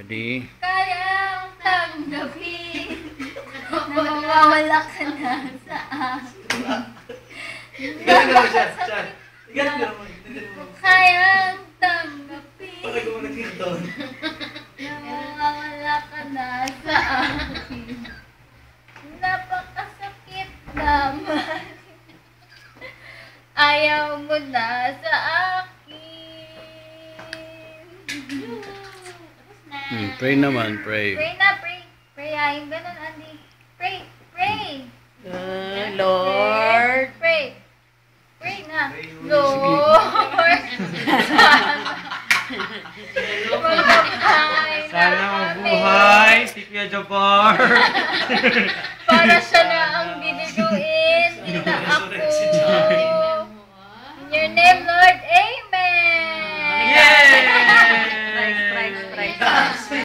Ready? Kayang tanggapin na mawawala ka na sa akin. Ganun mo siya. Ganun mo. Kayang tanggapin Pag mo nag-ringtone. na mawawala ka na sa akin. Napakasakit naman. Ayaw mo na sa akin. Pray naman, pray. Pray na, pray. Pray, yung ganun, Andy. Pray, pray. Lord. Pray. Pray na. Lord. Sana mabuhay si Kuya Jabbar. Para siya na ang binuduin. Hindi na ako. In your name, Lord. Amen. Yay! Strike, strike, strike.